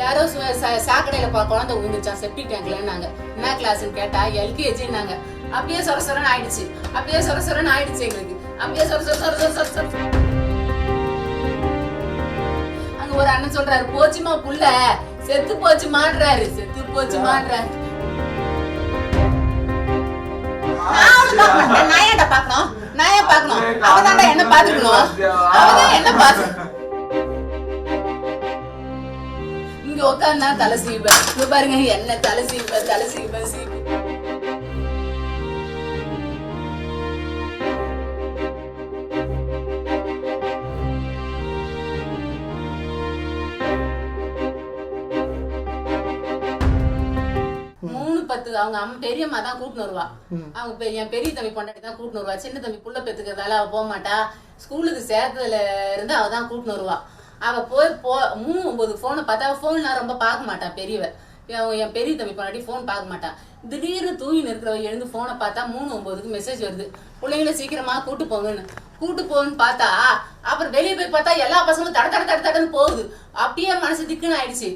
யாரோ சாக்கடையில குழந்தை விழுந்துச்சான் செப்டிக் டேங்க்லன்னாங்க. என்ன கிளாஸ்ன்னு கேட்டா LKGன்னாங்க. அப்படியே சொரசொரன்னு ஆயிடுச்சு. எங்களுக்கு அப்படியே சொர அங்க ஒரு அண்ணன் சொல்றாரு, போச்சுமா புள்ள செத்து போச்சு மாடுறாரு. நான் ஏன்டா பாக்கணும்? அவதான் என்ன பாத்துக்கணும். இங்க உட்காந்தா தலை சீப்ப பாருங்க, என்ன தலை சீப்ப. அவங்க அம்மா பெரியம்மா தான் கூட்டின்னு வருவா. அவங்க என் பெரிய தம்பி பொண்டாட்டி தான் கூட்டின்னு வருவா. சின்ன தம்பி புள்ள பெத்துக்கிறதால அவ போக மாட்டா. ஸ்கூலுக்கு சேர்த்ததுல இருந்து அவ தான் கூட்டின்னு வருவா. அவ போய் 3-9 போனை பார்த்தா, போன் நான் ரொம்ப பார்க்க மாட்டான் பெரியவ. என் பெரிய தம்பி பொண்டாட்டி போன் பார்க்க மாட்டான். திடீர்னு தூங்கி இருக்கிறவ எழுந்து போனை பார்த்தா 3-9க்கு மெசேஜ் வருது, பிள்ளைங்களை சீக்கிரமா கூட்டு போங்கன்னு பார்த்தா, அப்புறம் வெளியே போய் பார்த்தா எல்லா பசங்களும் தடன்னு போகுது. அப்படியே மனசு திக்குன்னு ஆயிடுச்சு.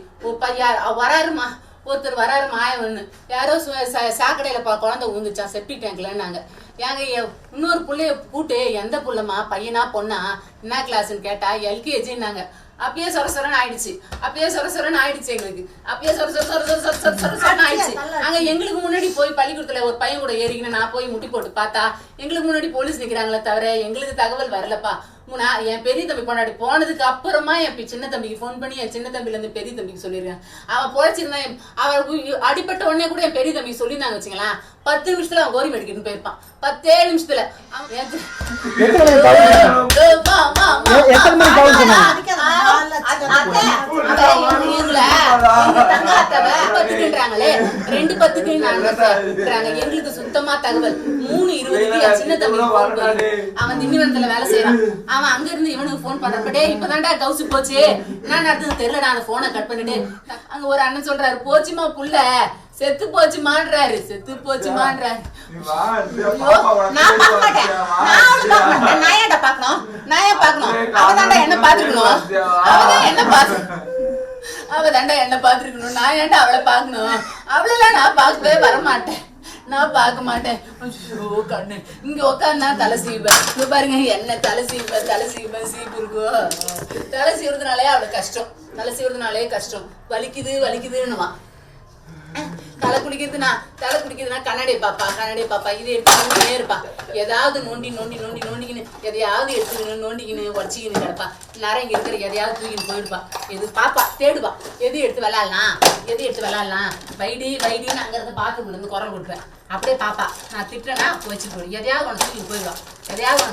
வராருமா ஒருத்தர் வராரு மாயவன்னு. யாரோ சாக்கடையில குழந்தை விழுந்துச்சான் செப்டிக் டேங்க்லன்னாங்க. ஏங்க இன்னொரு புள்ளைய கூட்டு, எந்த புள்ளமா பையனா பொண்ணா என்ன கிளாஸ்ன்னு கேட்டா LKGன்னாங்க. அப்படியே சொரசொரன்னு ஆயிடுச்சு. எங்களுக்கு அப்படியே சொரசொரன்னு ஆயிடுச்சு. அங்க எங்களுக்கு முன்னாடி போய் பள்ளிக்கூடத்துல ஒரு பையன் கூட ஏறிக்கின்னு நான் போய் முட்டி போட்டு பார்த்தா, எங்களுக்கு முன்னாடி போலீஸ் நிக்கிறாங்களே தவிர எங்களுக்கு தகவல் வரலப்பா. என் பெரிய தம்பி பொண்டாட்டி போனதுக்கு அப்புறமா என் சின்ன தம்பிக்கு போன் பண்ணி என் சின்ன தம்பில இருந்து பெரிய தம்பிக்கு சொல்லிருக்கேன். அவன் பொழைச்சிருந்தா, அவன் அடிப்பட்ட உடனே கூட என் பெரிய தம்பிக்கு சொல்லியிருந்தாங்க வச்சுங்களேன், 10 நிமிஷத்துல அவன் கோரி மெடிக்கன்னு போயிருப்பான். 10 நிமிஷத்துல எங்களுக்கு சுத்தமா தகவல் 3:20 என் சின்ன தம்பி அவன் திண்டிவனத்துல வேலை செய்யறான். அவன் அங்க இருந்து இவனுக்கு போன் பண்றப்படே இப்பதான்டா கவுசு போச்சு, என்ன நடந்தது தெரியல, நான் போனை கட் பண்ணிட்டு அங்க ஒரு அண்ணன் சொல்றாரு, போச்சுமா புள்ள செத்து போச்சு மாடுறாரு. நான் பார்க்க மாட்டேன். நான் ஏன்டா பாக்கணும்? அவதான்டா என்ன பாத்துக்கணும். நான் ஏன்டா அவளை பாக்கணும்? அவளெல்லாம் நான் பார்க்கவே வரமாட்டேன். கண்ணு இங்க உட்காந்தா தலை சீப்ப பாருங்க, என்ன தலை சீப்பு இருக்கோ. தலை சீவுறதுனாலே அவளுக்கு கஷ்டம். வலிக்குதுன்னுவான். தலை குடிக்கிறதுனா கண்ணாடி பாப்பா இது எடுத்துக்கினே இருப்பா. ஏதாவது நோண்டிக்கின்னு எதையாவது எடுத்துக்கின்னு நோண்டிக்கின்னு உடச்சிக்கின்னு கிடப்பா. நேரம் இங்க இருக்கிற எதையாவது தூக்கின்னு போயிடுப்பா. எது பாப்பா தேடுவா, எது எடுத்து விளையாடலாம் வைடின்னு அங்க இருந்து பாத்ரூம்ல இருந்து குரல் கொடுப்பேன். அப்படியே பாப்பா நான் திட்டுறேன்னா வச்சுட்டு போயிடு, எதையாவது ஒன்று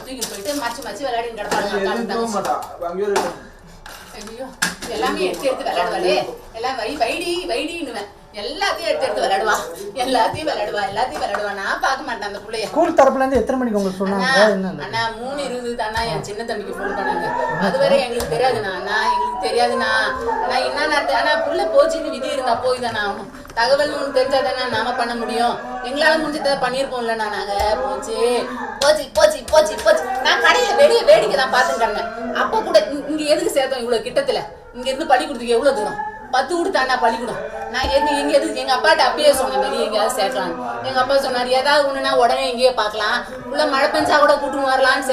தூக்கின்னு போயிட்டு மறைச்சு விளையாடின்னு கிடப்பாங்க. ஐயோ எல்லாமே எடுத்து விளையாடுவாளே, எல்லாம் வைடின்னுவேன். எல்லாத்தையும் எடுத்து விளையாடுவா. நான் பார்க்க மாட்டேன் அந்த பிள்ளைய. ஸ்கூல் தரப்புல இருந்து எத்தனை மணிக்கு உங்களுக்கு சொன்னாங்க? அண்ணா 3:20 தானா என் சின்ன தம்பிக்கு போன் பண்ணாங்க. அதுவரை எங்களுக்கு தெரியாதுண்ணா. நான் என்ன நடத்து, ஆனா புள்ள போச்சுன்னு விதி இருந்தா போய் தானே ஆகணும். தகவல் ஒன்று தெரிஞ்சாதானே நாம பண்ண முடியும். எங்களால முடிஞ்சதை பண்ணிருப்போம்ல. நாங்க போச்சு நான் கடையில வேடிக்கை தான் பாத்துக்கிட்டாங்க. அப்ப கூட இங்க எதுக்கு சேர்த்தோம் இவ்வளவு கிட்டத்துல? இங்க இருந்து பள்ளிக்கூடத்துக்கு எவ்வளவு தூரம்? 10 கொடுத்தாண்டா பள்ளிக்கூடம். நான் எங்க அப்பாட்ட அப்பயே சொன்னேன் வெளியே எங்கேயாவது சேர்க்கலாம். எங்க அப்பா சொன்னாரு, ஏதாவது ஒண்ணுனா உடனே எங்கேயே பாக்கலாம், உள்ள மழை பெஞ்சா கூட கூட்டு வரலான்னு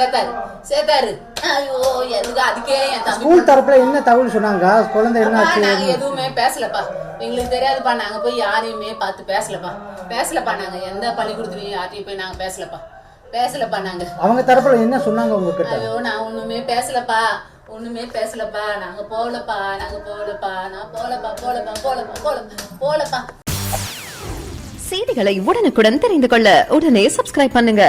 சேர்த்தாரு. ஐயோ எதுக்கு அதுக்கே என் தம்பி. ஸ்கூல் தரப்புல என்ன தகவல் சொன்னாங்க? குழந்தை என்ன ஆச்சு? நாங்க எதுவுமே பேசலப்பா. எங்களுக்கு தெரியாதுப்பா. நாங்க போய் யாரையுமே பார்த்து பேசலப்பா. நாங்க எந்த பள்ளிக்கூடத்துலயும் யாரையும் போய் நாங்க பேசலப்பா. நாங்க அவங்க தரப்புல என்ன சொன்னாங்க உங்ககிட்ட? ஐயோ நான் ஒண்ணுமே பேசலப்பா. நாங்க போலப்பா. நான் போலப்பா. செய்திகளை உடனுக்குடன் தெரிந்து கொள்ள உடனே சப்ஸ்கிரைப் பண்ணுங்க.